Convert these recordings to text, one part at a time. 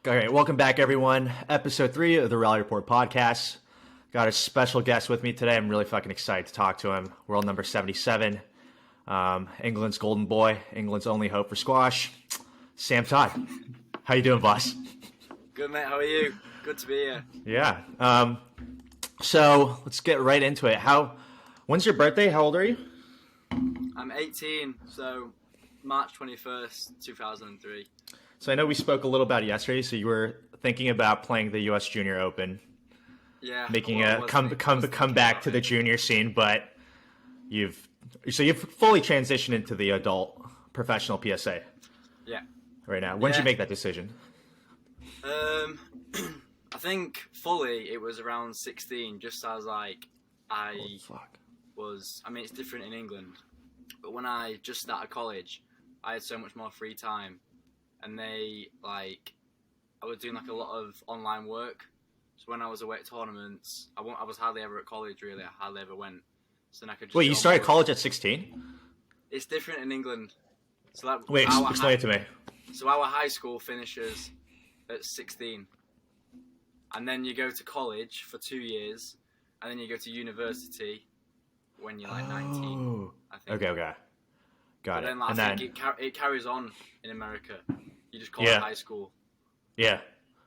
All right, welcome back, everyone. Episode 3 of the Rally Report podcast. Got a special guest with me today. I'm really fucking excited to talk to him. World number 77, England's golden boy, England's only hope for squash, Sam Todd. How you doing, boss? Good, mate. How are you? Good to be here. Yeah. So let's get right into it. When's your birthday? How old are you? I'm 18, so March 21st, 2003. So I know we spoke a little about it yesterday. So you were thinking about playing the U.S. Junior Open, making come back to the junior scene, but you've fully transitioned into the adult professional PSA. Yeah. Right now, when did you make that decision? I think fully it was around 16. Just as like was. I mean, it's different in England, but when I just started college, I had so much more free time. And I was doing like a lot of online work. So when I was away at tournaments, I was hardly ever at college really. I hardly ever went. So then I could just. Wait, you started college at 16? It's different in England. So like, wait, explain it to me. So our high school finishes at 16, and then you go to college for 2 years, and then you go to university when you're like 19. I think. Okay. Got it. Then, I think it carries on in America. You just call it high school. Yeah.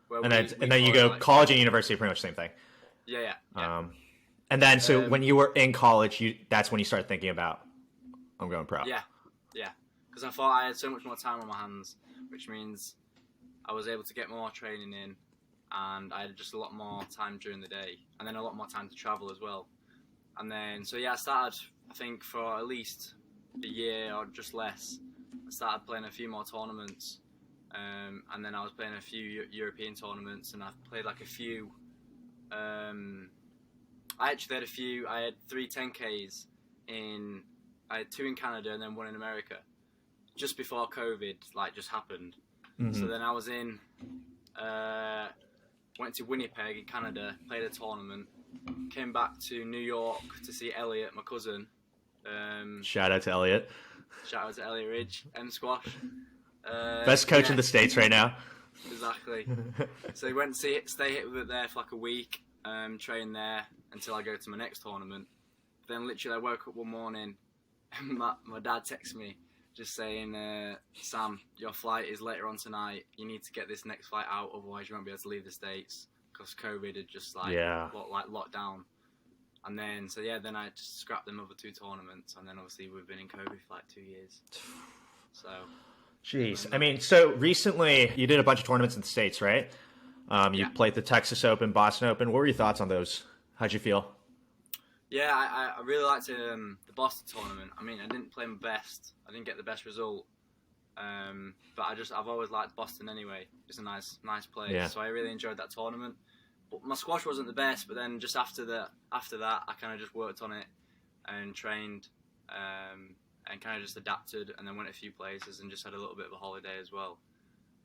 And then you go college and university, pretty much the same thing. Yeah. And then when you were in college, that's when you started thinking about, I'm going pro. Yeah. Because I thought I had so much more time on my hands, which means I was able to get more training in, and I had just a lot more time during the day, and then a lot more time to travel as well. And then, I started, I think, for at least a year or just less. I started playing a few more tournaments, and then I was playing a few European tournaments, and I've played like a few. I actually had a few. I had 3 10Ks I had 2 in Canada and then 1 in America, just before COVID just happened. Mm-hmm. So then I was went to Winnipeg in Canada, played a tournament, came back to New York to see Elliot, my cousin. Shout out to Elliot. Shout out to Elliot Ridge, M Squash. Best coach in the States right now. Exactly. So we went to stay there for like a week, train there until I go to my next tournament. Then literally I woke up one morning and my dad texted me just saying, Sam, your flight is later on tonight. You need to get this next flight out, otherwise you won't be able to leave the States, because COVID had just locked down. And then, then I just scrapped them other 2 tournaments, and then obviously we've been in COVID for like 2 years. So. Jeez. I mean, so recently you did a bunch of tournaments in the States, right? You played the Texas Open, Boston Open. What were your thoughts on those? How'd you feel? Yeah, I really liked the Boston tournament. I mean, I didn't play my best. I didn't get the best result. But I've always liked Boston anyway. It's a nice place. Yeah. So I really enjoyed that tournament. But my squash wasn't the best, but then just after that, I kind of just worked on it and trained, and kind of just adapted, and then went a few places and just had a little bit of a holiday as well.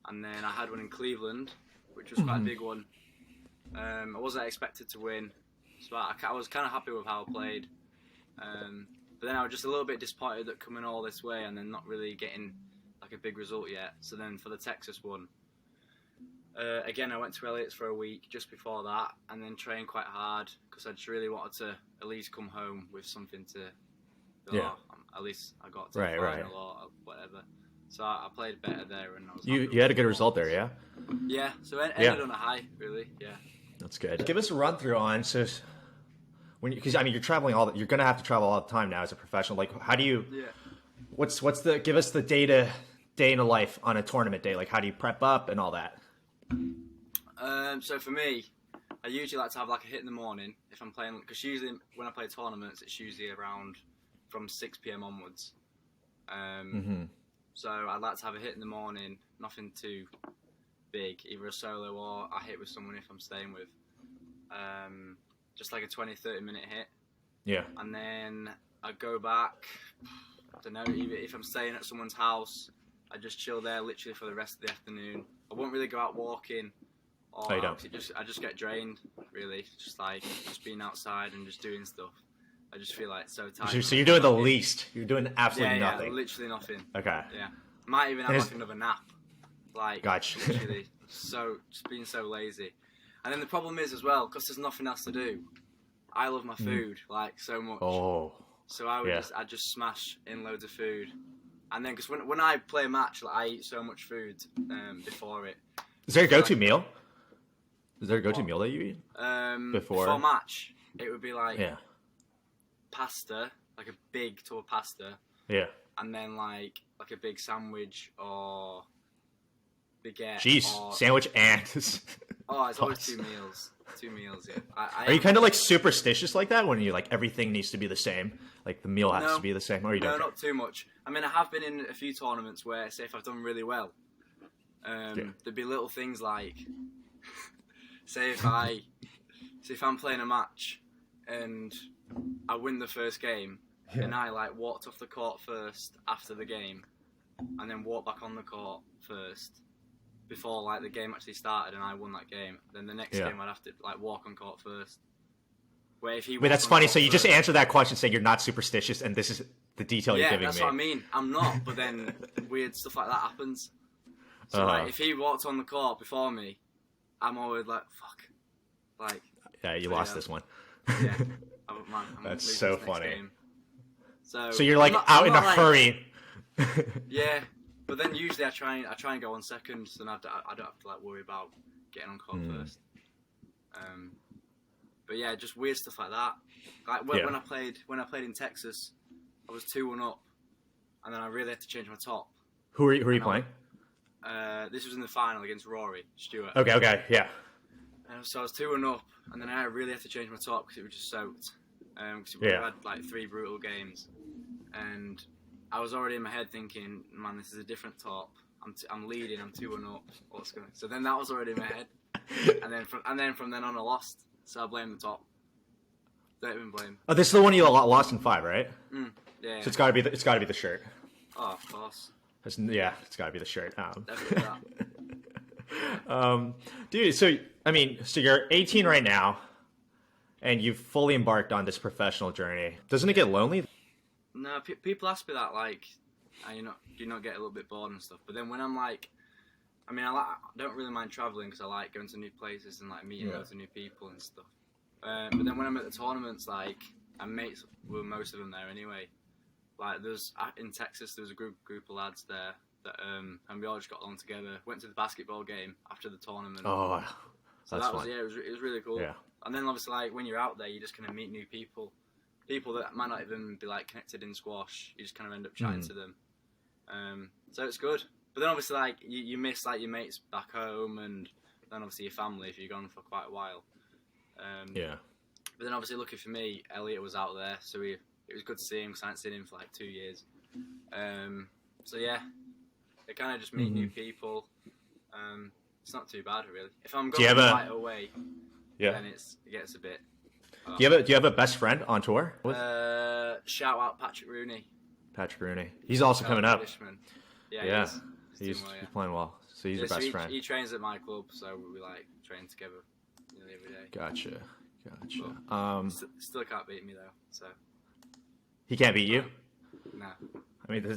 And then I had one in Cleveland, which was quite a big one. I wasn't expected to win, so I was kind of happy with how I played. But then I was just a little bit disappointed that coming all this way and then not really getting like a big result yet. So then for the Texas one, again, I went to Elliot's for a week just before that, and then trained quite hard because I just really wanted to at least come home with something to. At least I got to the final or whatever. So I played better there, and I was. You had a good result there, yeah. Yeah, so it ended on a high, really. Yeah. That's good. Give us a run through on because I mean you're traveling you're gonna have to travel all the time now as a professional. Like, how do you? Yeah. Give us the day in the life on a tournament day. Like, how do you prep up and all that? So for me, I usually like to have like a hit in the morning if I'm playing, because usually when I play tournaments, it's usually around from 6 p.m. onwards. So I'd like to have a hit in the morning, nothing too big, either a solo or I hit with someone if I'm staying with. Just like a 20-30 minute hit. Yeah. And then I go back, I don't know, if I'm staying at someone's house, I just chill there literally for the rest of the afternoon. I won't really go out walking. Or I just get drained, really. Just being outside and just doing stuff. I just feel like so tired. So you're doing the least. You're doing absolutely nothing. Yeah, literally nothing. Okay. Yeah. Might even have like another nap. Like, gotcha. literally, just being so lazy. And then the problem is as well, because there's nothing else to do. I love my food like so much. Oh. So I'd just smash in loads of food, and then because when I play a match, like, I eat so much food before it. Is there a go-to meal? Is there a go-to meal that you eat before match? It would be like pasta, like a big tub of pasta. Yeah. And then like a big sandwich or baguette. Jeez, sandwich and. Oh, it's always 2 meals. 2 meals, yeah. Are you kind of like superstitious like that when you like everything needs to be the same? Like the meal has to be the same? Or you don't? No, not too much. I mean, I have been in a few tournaments where, say, if I've done really well, there'd be little things like, say, if I'm playing a match and I win the first game, and I like walked off the court first after the game, and then walked back on the court first before like the game actually started, and I won that game. Then the next game I'd have to like walk on court first. Where if he Wait, that's funny. So you just answered that question saying you're not superstitious, and this is the detail you're giving me. Yeah, that's what I mean. I'm not, but then weird stuff like that happens. So like, if he walked on the court before me, I'm always like, fuck. Like, yeah, you lost this one. Yeah, that's so funny. Game. So you're like out in a hurry. Yeah, but then usually I try and go on second, so I don't have to like worry about getting on court first. But yeah, just weird stuff like that. Like when I played in Texas, I was 2-1 up, and then I really had to change my top. Who are you playing? This was in the final against Rory Stewart. Okay, yeah. So I was 2-1 up, and then I really had to change my top because it was just soaked. Because we had like 3 brutal games, and I was already in my head thinking, man, this is a different top. I'm leading. I'm 2-1 up. What's going? So then that was already in my head, and then from then on I lost. So I blame the top. Don't even blame. Oh, this is the one you lost in 5, right? Yeah. So it's got to be the shirt. Oh, of course. It's got to be the shirt. Definitely that. Dude, so you're 18 right now, and you've fully embarked on this professional journey. Doesn't it get lonely? No, people ask me that, like, do you not get a little bit bored and stuff? But then when I'm like, I don't really mind traveling because I like going to new places and like meeting loads of new people and stuff. But then when I'm at the tournaments, like, I'm mates with most of them there anyway. Like, in Texas, there was a group of lads there that, and we all just got along together. Went to the basketball game after the tournament. Oh, so that was fun. It was really cool. Yeah. And then obviously, like, when you're out there, you just kind of meet new people that might not even be like connected in squash. You just kind of end up chatting to them. So it's good. But then obviously, like, you miss like your mates back home, and then obviously your family if you're gone for quite a while. But then obviously, lucky for me, Elliot was out there, so it was good to see him because I hadn't seen him for like 2 years. So yeah, they kind of just meet new people. It's not too bad really. If I'm going right away, then it gets a bit. Do you have a best friend on tour? Shout out Patrick Rooney. Patrick Rooney. He's also coming up. Yeah. He's playing well. So he's your best friend. He trains at my club, so we like train together nearly every day. Gotcha. Still can't beat me though. So he can't beat you. No.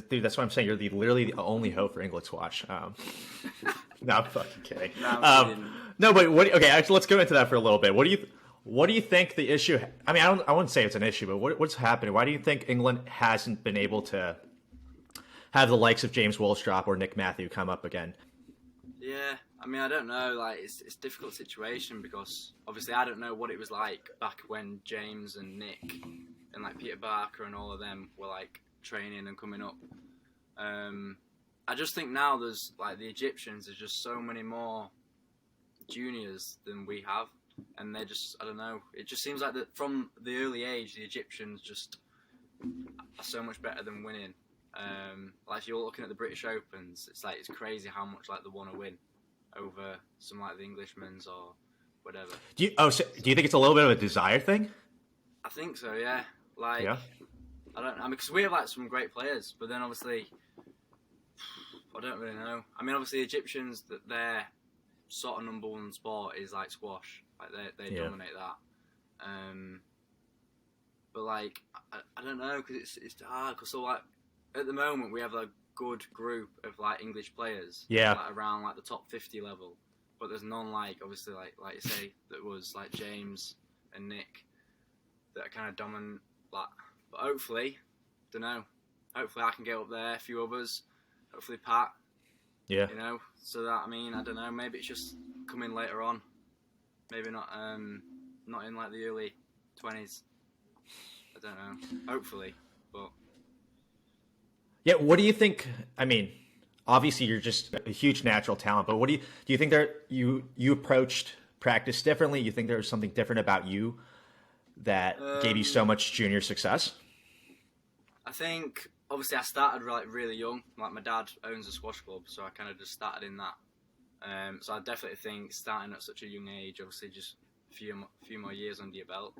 Dude, that's what I'm saying. You're literally the only hope for English squash. No, I'm fucking kidding. No, but actually, let's go into that for a little bit. What do you think the issue? I wouldn't say it's an issue, but what's happening? Why do you think England hasn't been able to have the likes of James Willstrop or Nick Matthew come up again? Yeah, I don't know. Like, it's a difficult situation because obviously I don't know what it was like back when James and Nick and like Peter Barker and all of them were like training and coming up. I just think now there's like the Egyptians. There's just so many more juniors than we have. And they're just, I don't know, it just seems like that from the early age, the Egyptians just are so much better than winning. Like, if you're looking at the British Opens, it's crazy how much like they want to win over some like the Englishmen's or whatever. Do you think it's a little bit of a desire thing? I think so, yeah. Like, because we have like some great players, but then obviously, I don't really know. Obviously, Egyptians, that their sort of number one sport is like squash. Like they dominate that. But like I don't know because it's hard because so like at the moment we have like good group of like English players. Yeah. Like around like the top 50 level, but there's none like obviously like you say that was like James and Nick that are kind of dominant. Like, but hopefully, don't know. Hopefully I can get up there. A few others. Hopefully Pat. Yeah. You know, so that I don't know. Maybe it's just coming later on. Maybe not in like the early 20s. I don't know. Hopefully, but yeah. What do you think? I mean, obviously you're just a huge natural talent, but what do you think that you approached practice differently? You think there was something different about you that gave you so much junior success? I think obviously I started like really young. Like my dad owns a squash club, so I kind of just started in that. So I definitely think starting at such a young age, obviously just a few more years under your belt,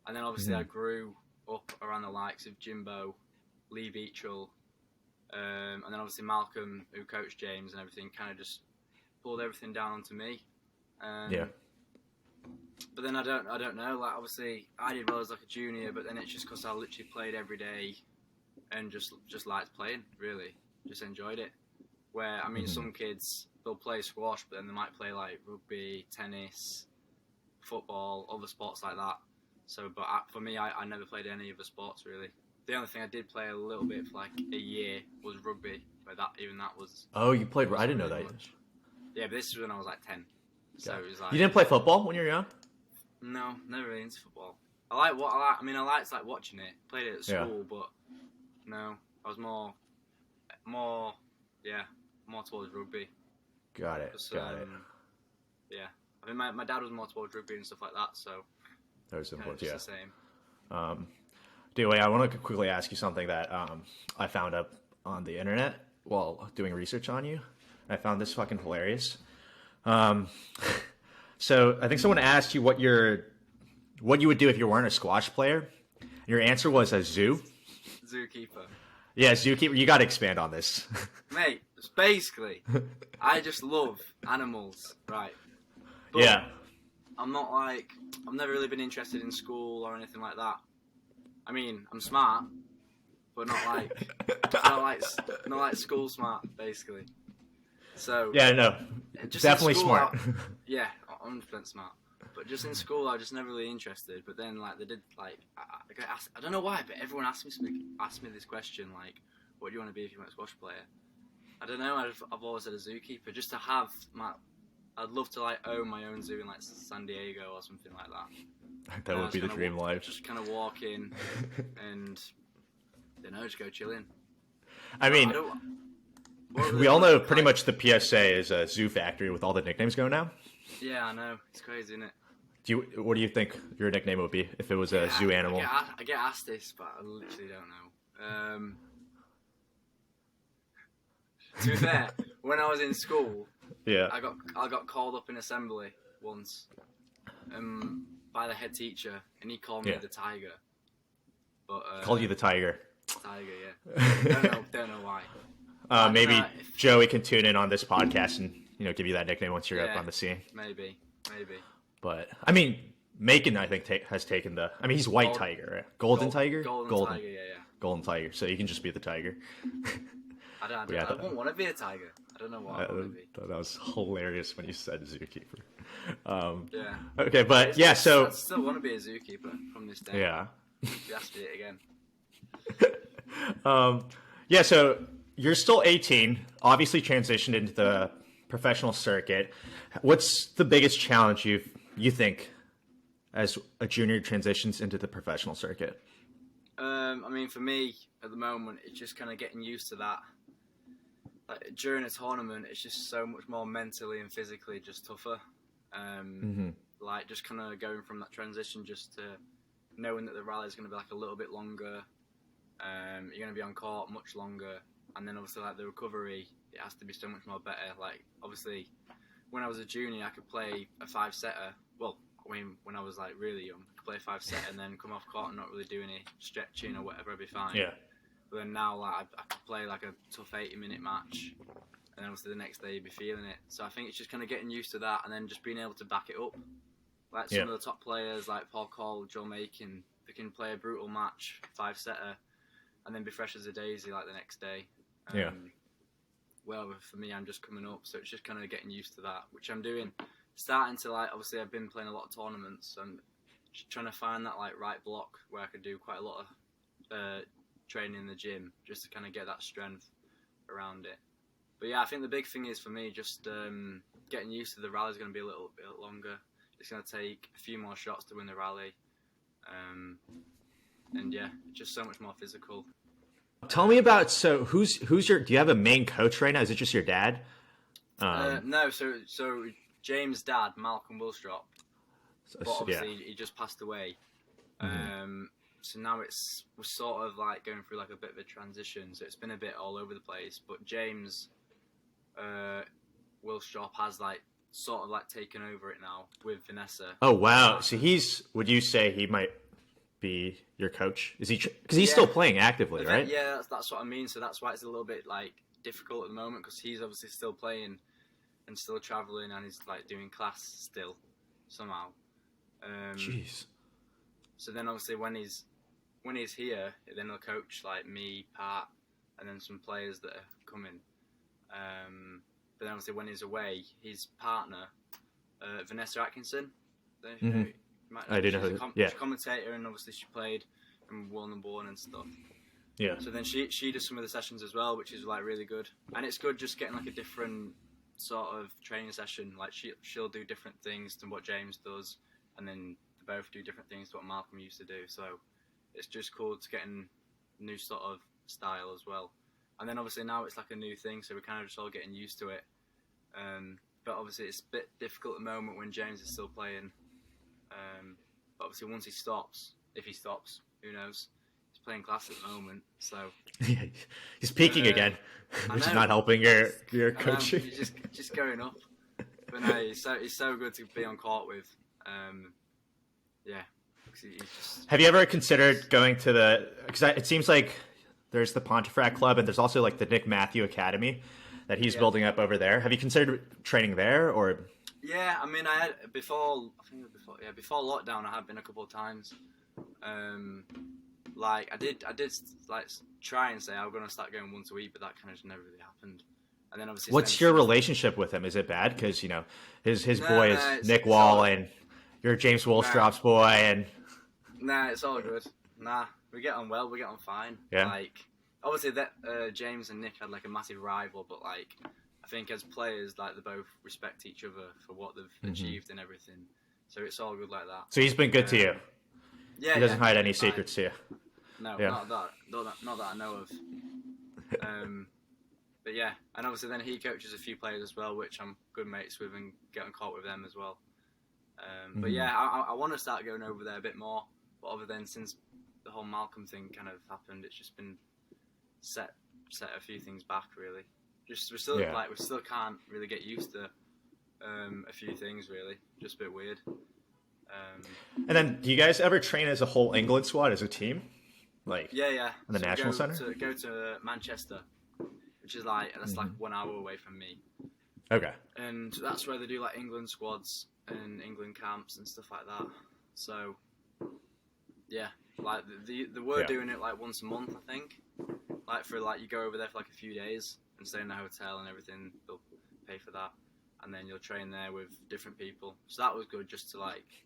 and then obviously I grew up around the likes of Jimbo, Lee Beachell, and then obviously Malcolm, who coached James and everything, kind of just pulled everything down onto me. Yeah. But then I don't know. Like obviously I did well as like a junior, but then it's just because I literally played every day and just liked playing. Really, just enjoyed it. Where I mean, some kids they'll play squash, but then they might play like rugby, tennis, football, other sports like that. So, but for me, I never played any other sports really. The only thing I did play a little bit for like a year was rugby, but that was. Oh, you played? I didn't know that. Much. Yeah, but this was when I was like 10. So it was like. You didn't play football when you were young? No, never really into football. I liked like watching it. Played it at school, but no, I was more towards rugby. Got it. Got it. Yeah, I mean, my dad was more towards rugby and stuff like that, so that was important. The same. Anyway, I want to quickly ask you something that I found up on the internet while doing research on you. I found this fucking hilarious. So I think someone asked you what you would do if you weren't a squash player. And your answer was a zoo. Zookeeper. Yeah, zookeeper. You got to expand on this. Mate, it's basically, I just love animals, right? But yeah. I've never really been interested in school or anything like that. I mean, I'm smart, but not like school smart, basically. So yeah, no, definitely smart. 100% smart. But just in school, I was just never really interested. But then, like, they did, like, I got asked, I don't know why, but everyone asked me this question, like, what do you want to be if you weren't a squash player? I don't know. I've always said a zookeeper, just to have I'd love to like own my own zoo in like San Diego or something like that. That would be the dream life. Just kind of walk in and just go chilling. I mean, we all know pretty much the PSA is a zoo factory with all the nicknames going now. Yeah, I know. It's crazy, isn't it? What do you think your nickname would be if it was a zoo animal? I get asked this, but I literally don't know. To be fair, when I was in school, I got called up in assembly once by the head teacher, and he called me the Tiger. But called you the Tiger. Tiger, yeah. Don't know why. Maybe Joey can tune in on this podcast and give you that nickname once you're up on the scene. Maybe. But I mean, Macon I think has taken the. I mean, he's White Tiger, right? Golden Tiger. Golden Tiger, yeah. Golden Tiger. So you can just be the Tiger. I don't want to be a tiger. I don't know why I want to be. That was hilarious when you said zookeeper. Yeah. Okay, but I so still want to be a zookeeper from this day. Yeah. You asked me it again. So you're still 18. Obviously, transitioned into the professional circuit. What's the biggest challenge you think as a junior transitions into the professional circuit? I mean, for me at the moment, it's just kind of getting used to that. Like, during a tournament, it's just so much more mentally and physically just tougher. Like just kind of going from that transition just to knowing that the rally is going to be like a little bit longer. You're going to be on court much longer, and then obviously like the recovery, it has to be so much more better. Like obviously, when I was a junior, I could play a 5-setter. Well, I mean, when I was like really young, I could play a 5-setter and then come off court and not really do any stretching or whatever, I'd be fine. Yeah. But then now, like, I could play like a tough 80-minute match, and then obviously the next day you'd be feeling it. So I think it's just kind of getting used to that, and then just being able to back it up. Like some of the top players, like Paul Cole, Joe Macon, they can play a brutal match, 5-setter, and then be fresh as a daisy like the next day. well, for me, I'm just coming up, so it's just kind of getting used to that, which I'm doing. Starting to like, obviously, I've been playing a lot of tournaments, and just trying to find that like right block where I could do quite a lot of training in the gym, just to kind of get that strength around it. But yeah, I think the big thing is for me just getting used to the rally is going to be a little bit longer. It's going to take a few more shots to win the rally, and yeah, just so much more physical. Tell me about, so who's your, do you have a main coach right now? Is it just your dad? No, so James' dad, Malcolm Wilstrop, but obviously he just passed away. So now we're sort of like going through like a bit of a transition. So it's been a bit all over the place. But James Wilstrop has like sort of like taken over it now with Vanessa. Oh wow! So would you say he might be your coach? Is he? Because he's still playing actively, right? Yeah, that's what I mean. So that's why it's a little bit like difficult at the moment, because he's obviously still playing and still traveling, and he's like doing class still somehow. Jeez. So then obviously when he's here, then he'll coach like me, Pat, and then some players that are coming. But then obviously when he's away, his partner, Vanessa Atkinson, I didn't know. She's a commentator, and obviously she played and won the board and stuff. Yeah. So then she does some of the sessions as well, which is like really good. And it's good just getting like a different sort of training session. Like she'll do different things than what James does, and then they both do different things to what Malcolm used to do. So it's just cool to get a new sort of style as well. And then obviously now it's like a new thing, so we're kind of just all getting used to it. But obviously it's a bit difficult at the moment when James is still playing. But obviously once he stops, if he stops, who knows? He's playing class at the moment, so he's peaking again, which is not helping your coaching. He's just going up. But no, he's so good to be on court with. Yeah. Have you ever considered going to because it seems like there's the Pontefract Club and there's also like the Nick Matthew Academy that he's building up over there. Have you considered training there or? Yeah, I mean, I had before lockdown, I had been a couple of times. Like I did like try and say I'm going to start going once a week, but that kind of just never really happened. And then obviously, what's your relationship with him? Is it bad? Because his boy is Nick Wall and you're James Wolstrop's boy, and nah, it's all good. Nah, we get on well. We get on fine. Yeah. Like obviously that James and Nick had like a massive rival, but like I think as players, like they both respect each other for what they've achieved and everything. So it's all good like that. So he's been good to you. Yeah, he doesn't hide any secrets to you. No, not that I know of. But yeah, and obviously then he coaches a few players as well, which I'm good mates with and get on court with them as well. But yeah, I want to start going over there a bit more. But other than since the whole Malcolm thing kind of happened, it's just been set a few things back really. Just we still can't really get used to a few things really. Just a bit weird. And then, do you guys ever train as a whole England squad as a team? Like yeah. In the National Centre? Go to Manchester, which is like 1 hour away from me. Okay. And that's where they do like England squads and England camps and stuff like that. So yeah, like they were doing it like once a month, I think. Like for like you go over there for like a few days and stay in the hotel and everything. They'll pay for that, and then you'll train there with different people. So that was good, just to like.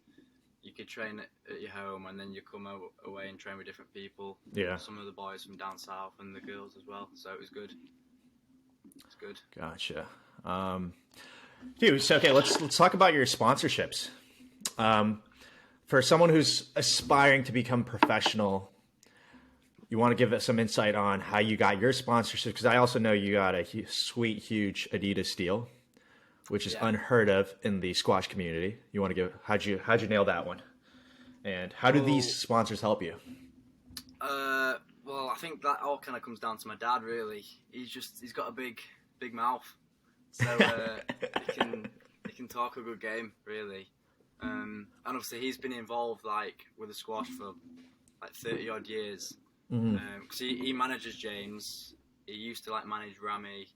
You could train at your home, and then you come away and train with different people. Yeah. Some of the boys from down south and the girls as well. So it was good. It's good. Gotcha. Dude, so okay, let's talk about your sponsorships. For someone who's aspiring to become professional, you want to give us some insight on how you got your sponsorship? Because I also know you got a sweet, huge Adidas deal, which is unheard of in the squash community. You want to give how'd you nail that one? And how do these sponsors help you? Well, I think that all kind of comes down to my dad. Really, he's got a big mouth, so he can talk a good game. Really, and obviously he's been involved like with the squash for like 30 odd years. Because he manages James. He used to like manage Rami.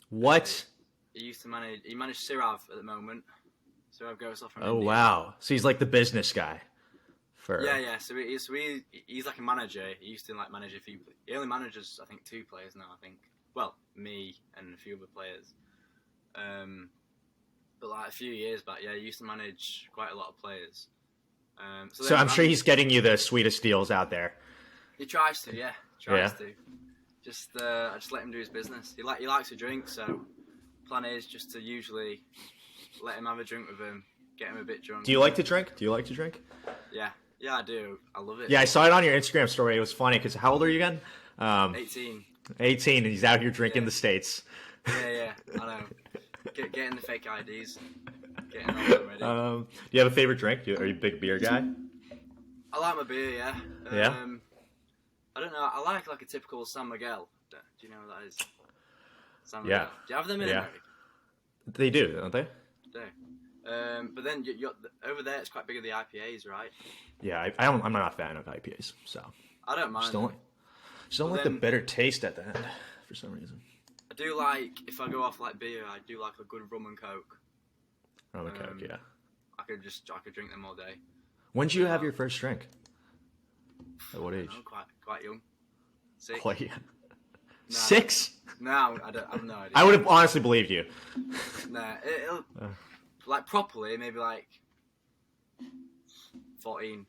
What? He managed Sirav at the moment. Sirav goes off from Oh, India. wow. So he's like the business guy. Yeah. So he's like a manager. He used to like manage a few. He only manages, I think, 2 players now, I think. well, me and a few other players. But like a few years back, yeah, he used to manage quite a lot of players. So I'm sure he's getting you the sweetest deals out there. He tries to, yeah, to. I just let him do his business. He likes to drink, so plan is just to usually let him have a drink with him, get him a bit drunk. Do you like to drink? Yeah, I do. I love it. Yeah, I saw it on your Instagram story. It was funny because how old are you again? 18. 18, and he's out here drinking the States. Yeah, I know. Getting the fake IDs. Getting all ready. Do you have a favorite drink? Are you a big beer guy? I like my beer, yeah. Yeah? I don't know. I like a typical San Miguel. Do you know what that is? San Miguel. Yeah. Do you have them in America? They do, don't they? They do. But then you're, over there, it's quite big of the IPAs, right? Yeah, I'm not a fan of IPAs, so. I don't mind. Just don't like the bitter taste at the end for some reason. I do like, if I go off like beer, I do like a good rum and coke. Rum and coke, yeah. I could drink them all day. When did you have your first drink? At what age? Quite young. 6. Quite young. No, 6? No, I have no idea. I would have honestly believed you. Nah, it'll like properly maybe like 14.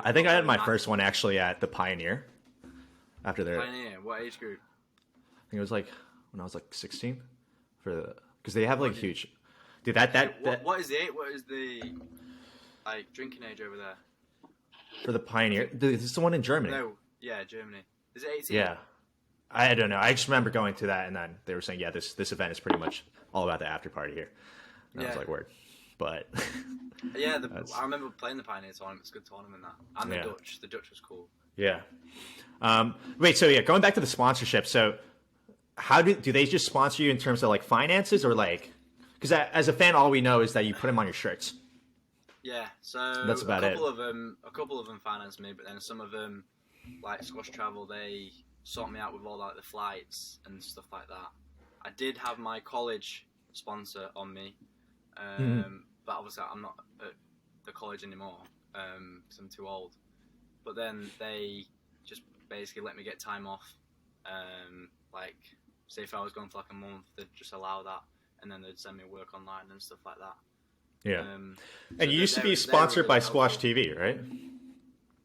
I think I had my first one actually at the Pioneer. After their Pioneer, what age group? I think it was like when I was like 16, because they have like huge. Dude, what is the like drinking age over there? For the Pioneer, this is the one in Germany. No, yeah, Germany. Is it 18? Yeah, I don't know. I just remember going to that, and then they were saying, yeah, this event is pretty much all about the after party here. And I was like, word. But yeah, I remember playing the Pioneer tournament. It's a good tournament, that. And the Dutch was cool. Yeah. Wait, so yeah, going back to the sponsorship. So how do they just sponsor you in terms of like finances, or like, because as a fan, all we know is that you put them on your shirts. Yeah, so that's about it. A couple of them finance me, but then some of them, like Squash Travel, they sort me out with all like the flights and stuff like that. I did have my college sponsor on me, but obviously I'm not at the college anymore because I'm too old. But then they just basically let me get time off. Like, say if I was going for like a month, they'd just allow that, and then they'd send me work online and stuff like that. Yeah. And you used to be sponsored by Squash TV, right?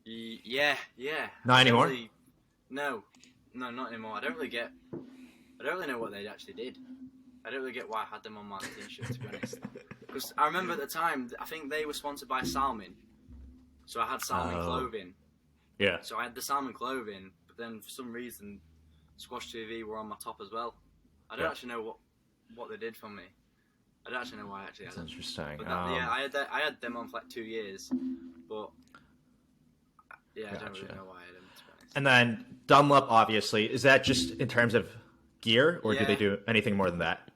Yeah. Not anymore? No, not anymore. I don't really know what they actually did. I don't really get why I had them on my t-shirt, to be honest. Because I remember at the time, I think they were sponsored by Salmon. So I had Salmon clothing. Yeah. So I had the Salmon clothing, but then for some reason, Squash TV were on my top as well. I don't actually know what they did for me. I don't actually know why I actually had them. That's interesting. But I had them on for like 2 years, but yeah, I don't really know why I had them, to be honest. And then Dunlop, obviously, is that just in terms of gear, or do they do anything more than that?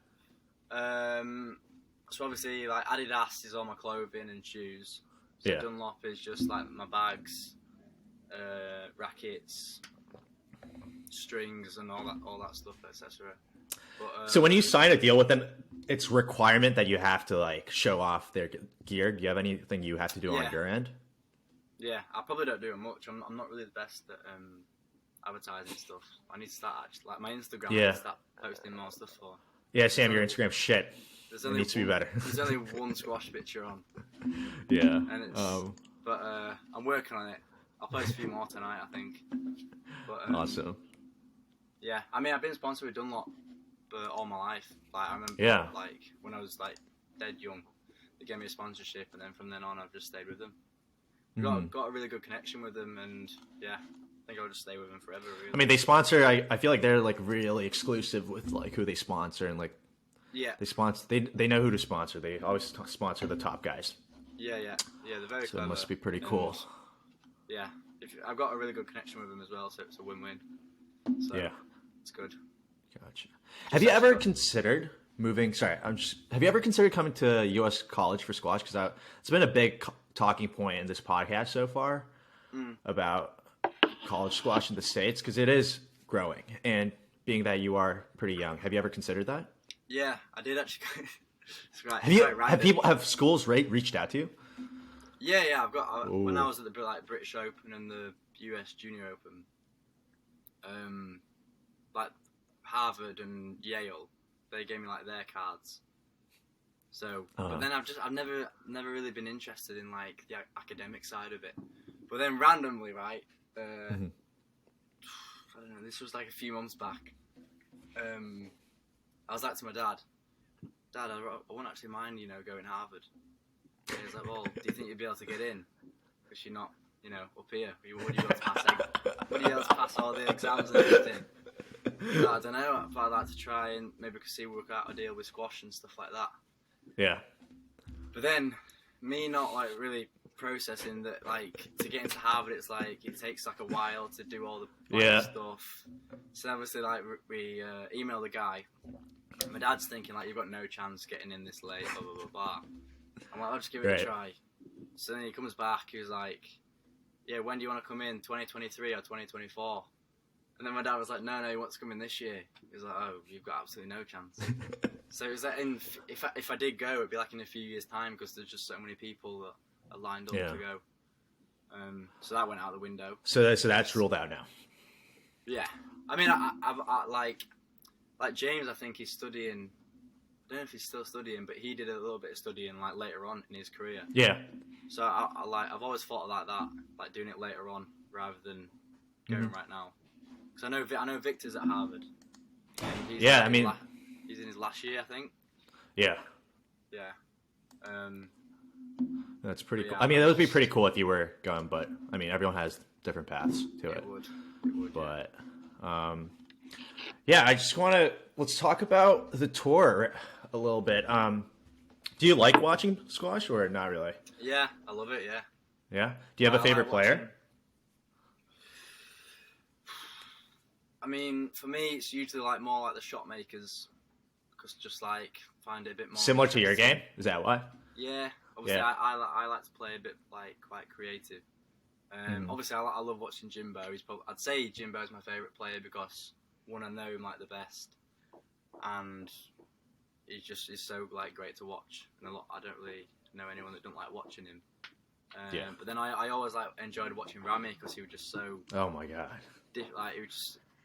So obviously, like Adidas is all my clothing and shoes. So Dunlop is just like my bags, rackets, strings, and all that stuff, etc. So when you sign a deal with them, it's requirement that you have to like show off their gear. Do you have anything you have to do on your end? Yeah, I probably don't do it much. I'm not really the best at advertising stuff. I need to start actually, like my Instagram. I need to start posting more stuff for. Yeah, Sam, your Instagram shit. It needs to be better. There's only one squash picture on. Yeah. And it's, but I'm working on it. I'll post a few more tonight, I think. But, awesome. Yeah, I mean, I've been sponsored with Dunlop all my life. Like I remember, like when I was like dead young, they gave me a sponsorship, and then from then on, I've just stayed with them. Got a really good connection with them, and yeah, I think I'll just stay with them forever. Really. I mean, they sponsor. I feel like they're like really exclusive with like who they sponsor, and like they sponsor. They know who to sponsor. They always sponsor the top guys. Yeah, they're very clever. So it must be pretty cool. Yeah, I've got a really good connection with them as well, so it's a win-win. So, it's good. Gotcha. Have you ever considered moving? Have you ever considered coming to U.S. college for squash? Because it's been a big talking point in this podcast so far about college squash in the States, because it is growing. And being that you are pretty young, have you ever considered that? Yeah, I did actually. Have schools reached out to you? Yeah, I've got. When I was at the British Open and the US Junior Open, like Harvard and Yale, they gave me like their cards. So, but then I've never really been interested in like the academic side of it. But then randomly, right? I don't know. This was like a few months back. I was like to my dad, Dad, I won't actually mind, going to Harvard. And he was like, well, do you think you'd be able to get in? Because you're not, up here. Would you be able to pass? Would you be able to pass all the exams and everything? I don't know, but I'd like to try and maybe see work out a deal with squash and stuff like that. Yeah. But then, me not like really processing that, like to get into Harvard, it's like it takes like a while to do all the stuff. So obviously, like we email the guy. My dad's thinking like, you've got no chance getting in this late, blah blah blah blah. I'm like, I'll just give it a try. So then he comes back. He was like, yeah, when do you want to come in? 2023 or 2024? And then my dad was like, no, he wants to come in this year. He was like, oh, you've got absolutely no chance. So it was like, if I did go, it'd be like in a few years' time because there's just so many people that are lined up to go. So that went out the window. So that's ruled out now. Yeah, I mean, I like James. I think he's studying. I don't know if he's still studying, but he did a little bit of studying like later on in his career. Yeah. So I've always thought like that, like doing it later on rather than going right now. Because I know Victor's at Harvard. He's he's in his last year, I think. Yeah. Yeah. That's pretty cool. I mean, that would be pretty cool if you were going, but I mean, everyone has different paths to it. It would. But I just let's talk about the tour a little bit. Do you like watching squash or not really? Yeah, I love it. Yeah. Yeah. Do you have a favorite player? I mean, for me, it's usually like more like the shot makers, because just like find it a bit more similar to your game. Is that why? Yeah. Obviously, I like to play a bit like quite creative. Obviously, I love watching Jimbo. I'd say Jimbo's my favorite player because one, I know him like the best, and he's so like great to watch. And I don't really know anyone that don't like watching him. But then I always like enjoyed watching Rami because he was just so. Oh my god. Like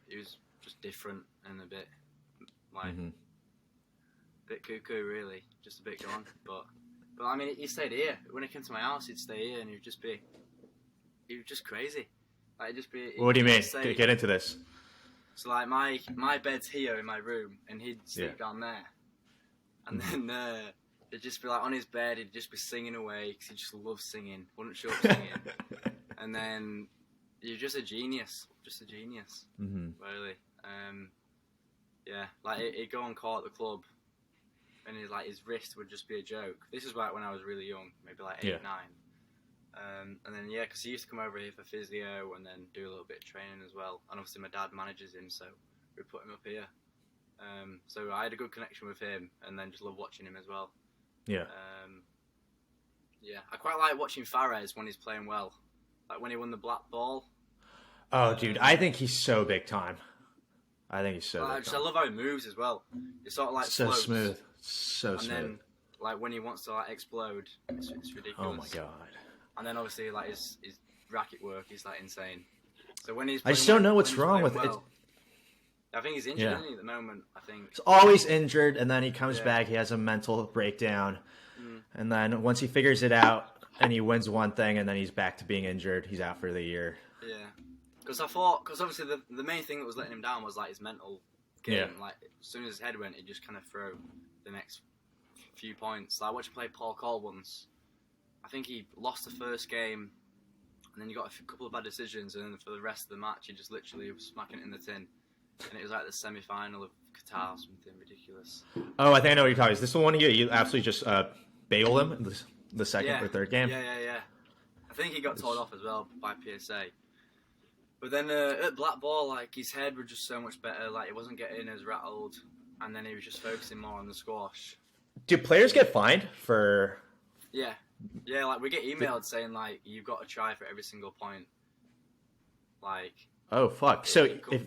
he was just different and a bit like bit cuckoo, really, just a bit gone. But I mean, he stayed here. When he came to my house, he'd stay here, and he was just crazy. Like he'd just be. What do you mean? Get into this. So like my bed's here in my room, and he'd sleep down there, and then he'd just be like on his bed. He'd just be singing away because he just loves singing. Wouldn't shut up singing, and then. You're just a genius. Really. Like he'd go on court at the club, and his wrist would just be a joke. This is like when I was really young, maybe like 8, 9. And then because he used to come over here for physio and then do a little bit of training as well. And obviously my dad manages him, so we put him up here. So I had a good connection with him, and then just love watching him as well. Yeah. I quite like watching Fares when he's playing well. Like when he won the black ball. Oh, dude, I think he's so big time. I think he's so big time. I love how he moves as well. It's sort of like so floats. Smooth. So smooth. And then, like, when he wants to like explode, it's ridiculous. Oh my god. And then obviously, like, his racket work is like insane. So when he's I just don't know what's wrong with it. I think he's injured, isn't he, at the moment, I think. He's always injured, and then he comes back, he has a mental breakdown. And then once he figures it out, and he wins one thing, and then he's back to being injured. He's out for the year. Yeah. Because obviously the main thing that was letting him down was like his mental game. Yeah. Like as soon as his head went, he'd just kind of throw the next few points. Like I watched him play Paul Cole once. I think he lost the first game, and then he got a couple of bad decisions, and then for the rest of the match, he just literally was smacking it in the tin. And it was like the semi-final of Qatar or something ridiculous. Oh, I think I know what you're talking about. Is this the one you absolutely just bailed him in the second or third game? Yeah. I think he got told off as well by PSA. But then at black ball, like his head was just so much better. Like he wasn't getting as rattled, and then he was just focusing more on the squash. Do players get fined for? Yeah. Like we get emailed saying like you've got to try for every single point. Like. Oh fuck! So if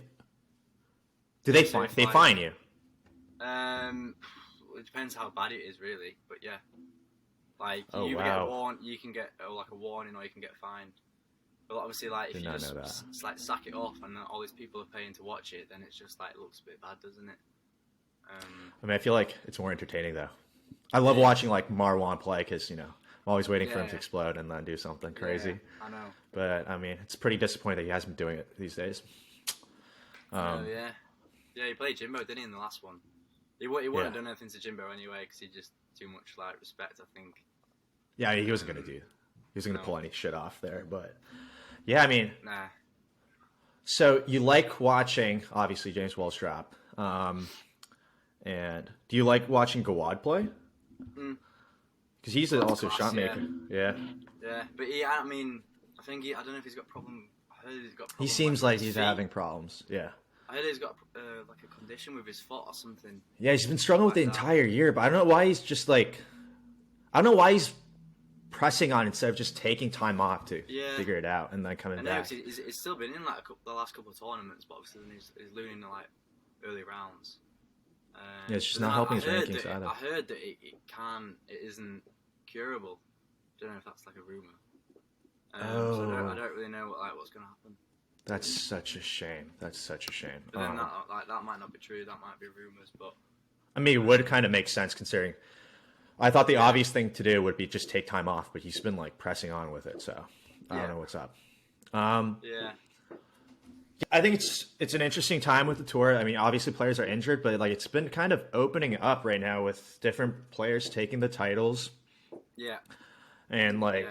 do they fine? They fine you? It depends how bad it is, really. But yeah. Like you get a warning, you can get like a warning, or you can get fined. But obviously, like, if Did you not just know that. like sack it off and all these people are paying to watch it, then it's just like it looks a bit bad, doesn't it? I mean, I feel like it's more entertaining though. I love watching like Marwan play because I'm always waiting for him to explode and then do something crazy. Yeah, I know. But I mean, it's pretty disappointing that he hasn't been doing it these days. Yeah, he played Jimbo, didn't he, in the last one? He wouldn't have done anything to Jimbo anyway because he just too much like respect, I think. Yeah, he wasn't gonna do. He wasn't gonna pull any shit off there. But yeah, I mean, Nah. So you like watching obviously James Wellstrop, and do you like watching Gawad play? Because he's also a shot maker. Yeah. Yeah, but I mean, I think I don't know if he's got a problem. I heard he's got a problem. He seems like he's feet. having problems. Yeah. I heard he's got like a condition with his foot or something. Yeah, he's been struggling with the entire year, but I don't know why he's just like, I don't know why he's pressing on instead of just taking time off to figure it out and then coming back. He's still been in like the last couple of tournaments, but obviously then he's losing the like early rounds. Yeah, it's just not helping his rankings either. I heard that it isn't curable. Don't know if that's like a rumor. So I don't really know what's going to happen. That's such a shame. But then that might not be true. That might be rumors, but I mean, it would kind of make sense considering. I thought the obvious thing to do would be just take time off, but he's been like pressing on with it, so I don't know what's up. Yeah. I think it's an interesting time with the tour. I mean, obviously players are injured, but like it's been kind of opening up right now with different players taking the titles. Yeah. And like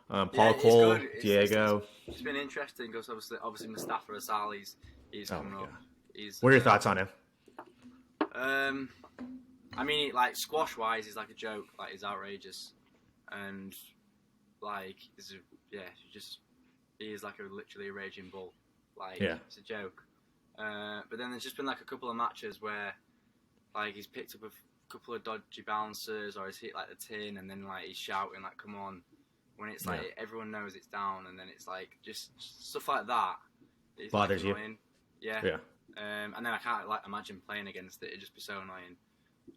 Paul Cole, Diego. It's been interesting because obviously Mustafa Asali, he's coming up. What are your thoughts on him? I mean, like squash wise, he's like a joke. Like he's outrageous, and like he is like literally a raging bull. Like it's a joke. But then there's just been like a couple of matches where like he's picked up a couple of dodgy bouncers or he's hit like the tin and then like he's shouting like come on when it's like everyone knows it's down and then it's like just stuff like that. It's bothers like, annoying. you. Yeah. And then I can't like imagine playing against it. It'd just be so annoying.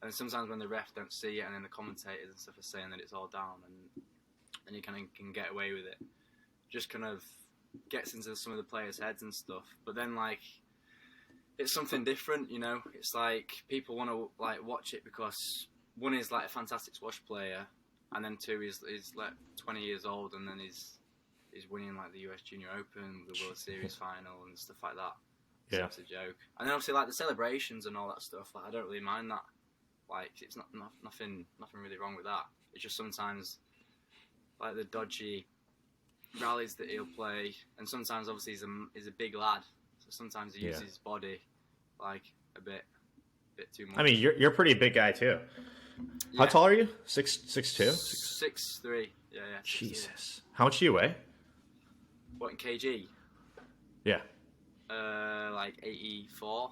And sometimes when the ref don't see it and then the commentators and stuff are saying that it's all down and you kind of can get away with it. Just kind of gets into some of the players' heads and stuff. But then like it's something different, you know. It's like people want to like watch it because one is like a fantastic squash player, and then two is like 20 years old, and then he's winning like the US Junior Open, the World Series final, and stuff like that. So it's a joke. And then obviously like the celebrations and all that stuff. Like I don't really mind that. Like it's nothing really wrong with that. It's just sometimes like the dodgy rallies that he'll play, and sometimes obviously he's a big lad. Sometimes he uses his body like a bit too much. I mean, you're a pretty big guy too. Yeah. How tall are you? 6'2"? 6'3". Yeah. Jesus. How much do you weigh? What in kg? Yeah. Like 84.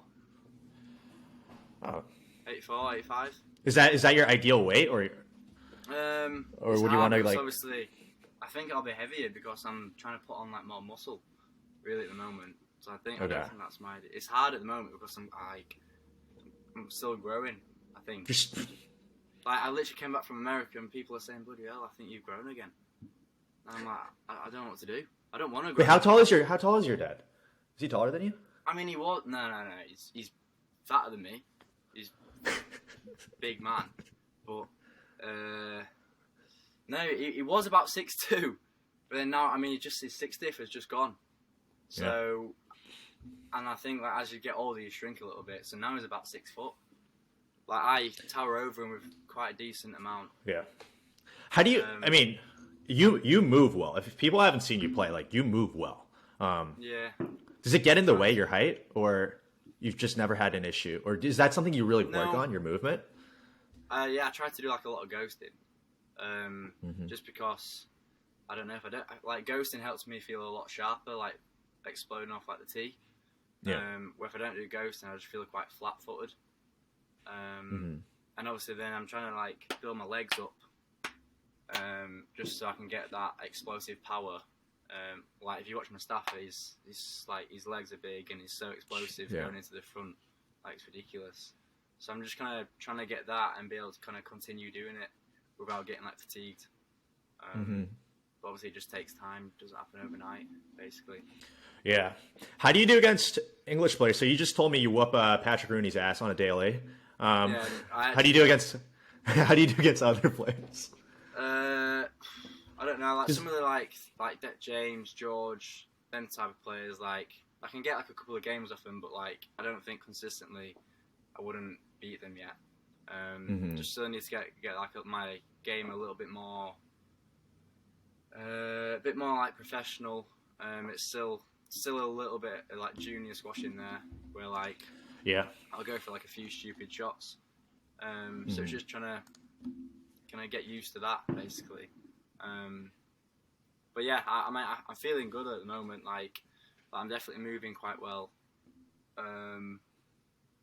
Oh. 84, 85. Is that your ideal weight, or would you want to like? Obviously, I think I'll be heavier because I'm trying to put on like more muscle, really at the moment. So I don't think that's my idea. It's hard at the moment because I'm still growing. I think. Like I literally came back from America and people are saying, "Bloody hell, I think you've grown again." And I'm like, I don't know what to do. I don't want to grow. Wait, how tall is your dad? Is he taller than you? I mean, he was no. He's fatter than me. He's big man, but no, he was about 6'2", but then now I mean, his 6'10" has just gone. So, and I think like as you get older, you shrink a little bit. So now he's about 6 foot. Like I tower over him with quite a decent amount. Yeah. How do you? I mean, you move well. If people haven't seen you play, like you move well. Yeah. Does it get in the way, your height, or you've just never had an issue, or is that something you really work on, your movement? Yeah, I try to do like a lot of ghosting, just because I don't know if like ghosting helps me feel a lot sharper, like exploding off like the tee. Where if I don't do ghosting, I just feel quite flat-footed. And obviously then I'm trying to like build my legs up, just so I can get that explosive power. Like if you watch Mustafa, he's like his legs are big and he's so explosive going into the front, like it's ridiculous. So I'm just kind of trying to get that and be able to kind of continue doing it without getting like fatigued. But obviously, it just takes time. It doesn't happen overnight, basically. Yeah. How do you do against English players? So you just told me you whoop Patrick Rooney's ass on a daily. Yeah, How do you do against how do you do against other players? I don't know. Like some of the like James, George, them type of players. Like I can get like a couple of games off them, but like I don't think consistently I wouldn't beat them yet. Just still need to get like my game a little bit more, like professional. It's still a little bit like junior squash in there, where like I'll go for like a few stupid shots. So it's just trying to kind of get used to that basically. But yeah, I'm feeling good at the moment. Like I'm definitely moving quite well.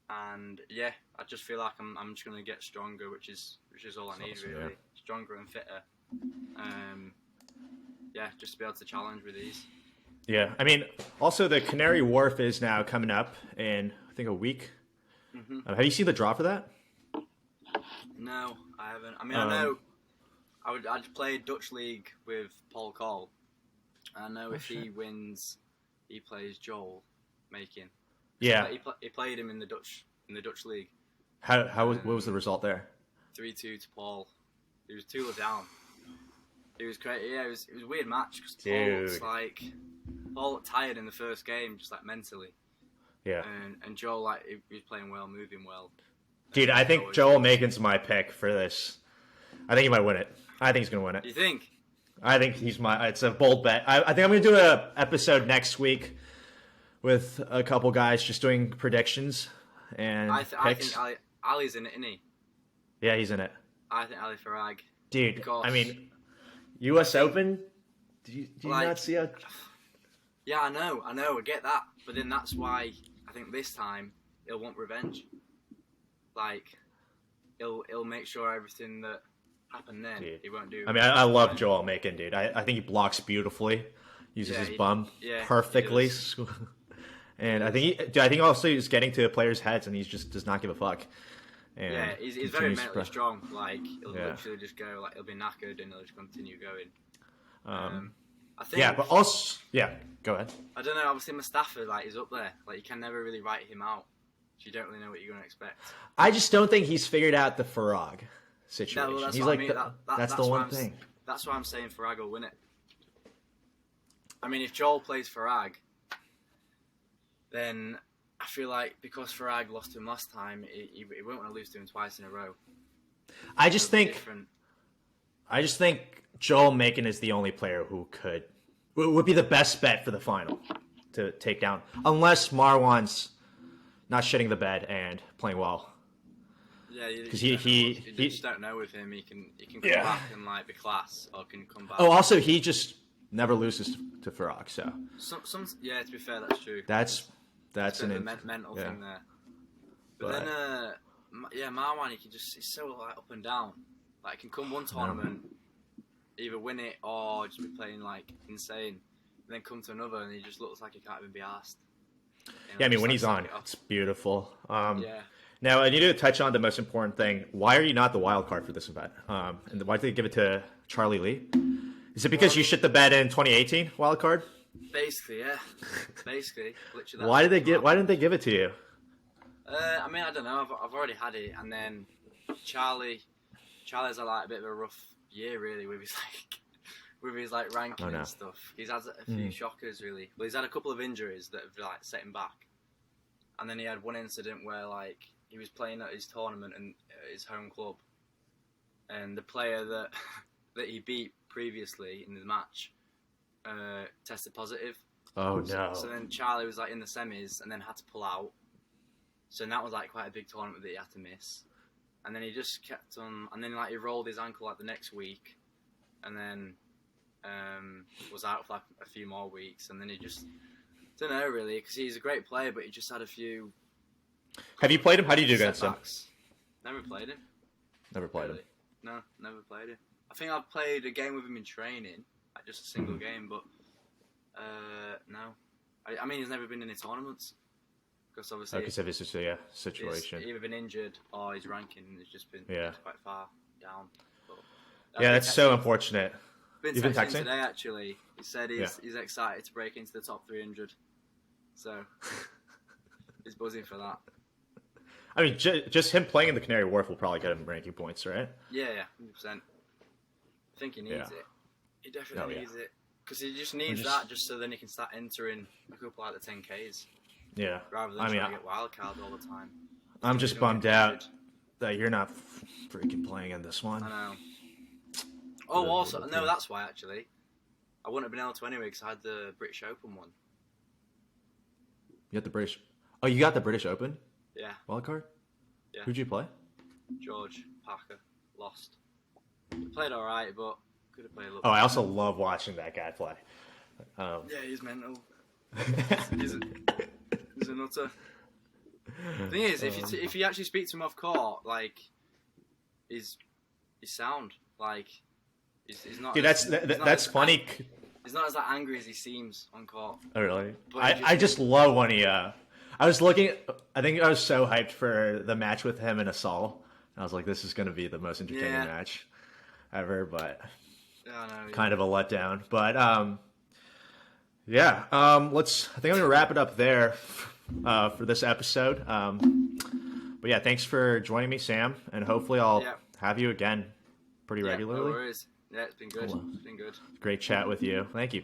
And yeah, I just feel like I'm just gonna get stronger, which is all I need really. Yeah. Stronger and fitter. Yeah, just to be able to challenge with these. Yeah, I mean, also the Canary Wharf is now coming up in I think a week. Have you seen the draw for that? No, I haven't. I mean, I know I'd play Dutch League with Paul Cole. I know if he wins, he plays Joel Making. Yeah, he played him in the Dutch League. What was the result there? 3-2 to Paul. He was 2 down. It was crazy. Yeah, it was a weird match because Paul looked tired in the first game, just like mentally. Yeah. And Joel he was playing well, moving well. Dude, I think Joel Makin's my pick for this. I think he might win it. I think he's gonna win it. You think? I think it's a bold bet. I think I'm gonna do an episode next week with a couple guys just doing predictions and picks. I think Ali's in it, isn't he? Yeah, he's in it. I think Ali Farag. Dude, I mean, U.S. Open. Do you not see how? Yeah, I know, I get that, but then that's why I think this time he'll want revenge. Like, he'll make sure everything that happened then he won't do. I mean, I love Joel Makin, dude. I think he blocks beautifully, uses his bum perfectly, and I think also he's getting to players' heads, and he just does not give a fuck. And he's very mentally strong. Like he'll literally just go, like he'll be knackered and he'll just continue going. I think. But also, go ahead. I don't know. Obviously, Mustafa, he's up there. Like you can never really write him out. So you don't really know what you're going to expect. I just don't think he's figured out the Farag situation. No, well, that's he's what like I mean. that's the one thing. That's why I'm saying Farag will win it. I mean, if Joel plays Farag, then I feel like because Farag lost to him last time, he won't want to lose to him twice in a row. I just think Joel Makin is the only player who would be the best bet for the final to take down, unless Marwan's not shitting the bed and playing well. Yeah, because you just don't know with him. He can come back and be class, or can come back. Oh, also he just never loses to Farag. So to be fair, that's true. That's a mental thing there. But then Marwan, he's so up and down. Like, he can come one tournament, either win it or just be playing insane, and then come to another and he just looks like he can't even be asked. I mean, when he's on, it's beautiful. Now, I need to touch on the most important thing. Why are you not the wild card for this event? And why did they give it to Charlie Lee? Is it because you shit the bed in 2018 wild card? Basically, yeah. Basically, literally. Why didn't they give it to you? I mean, I don't know. I've already had it, and then Charlie's had a bit of a rough year, really, with his ranking and stuff. He's had a few shockers, really. Well, he's had a couple of injuries that have set him back, and then he had one incident where he was playing at his tournament and his home club, and the player that he beat previously in the match tested positive. Oh no! So then Charlie was in the semis and then had to pull out. So that was quite a big tournament that he had to miss. And then he just kept on, and then he rolled his ankle the next week, and then was out for a few more weeks, and then he just don't know really, because he's a great player, but he just had a few. Have you played him? How do you do against him? Never played him. Never played him. No, never played him. I think I've played a game with him in training, just a single game, but no. I mean, he's never been in any tournaments. Because obviously, because of his situation. He's either been injured or his ranking has just been quite far down. But that's so unfortunate. Been You've been texting texting today actually. He said he's excited to break into the top 300. So he's buzzing for that. I mean, just him playing in the Canary Wharf will probably get him ranking points, right? Yeah, 100%. I think he needs it. He definitely needs it. Because he just needs that just so then he can start entering a couple like the 10Ks. Yeah. Rather than trying to get wild cards all the time. I'm just bummed out that you're not freaking playing in this one. I know. Oh, also, no, that's why actually. I wouldn't have been able to anyway because I had the British Open one. You got the British... Oh, you got the British Open? Yeah. Wild card? Yeah. Who'd you play? George Parker. Lost. Played alright, but could have played a little I also love watching that guy play. Yeah, he's mental. he's a nutter. The thing is, if you actually speak to him off court, like, he's sound. Like, he's not. Dude, that's funny. He's not as that angry as he seems on court. Oh, really? I just love when he. I was looking. I think I was so hyped for the match with him and Asal. I was like, this is going to be the most entertaining match ever, but kind of a letdown. But I think I'm gonna wrap it up there for this episode. But yeah, thanks for joining me, Sam, and hopefully I'll have you again pretty regularly. No worries. Yeah, it's been good. Cool. It's been good. Great chat with you. Thank you.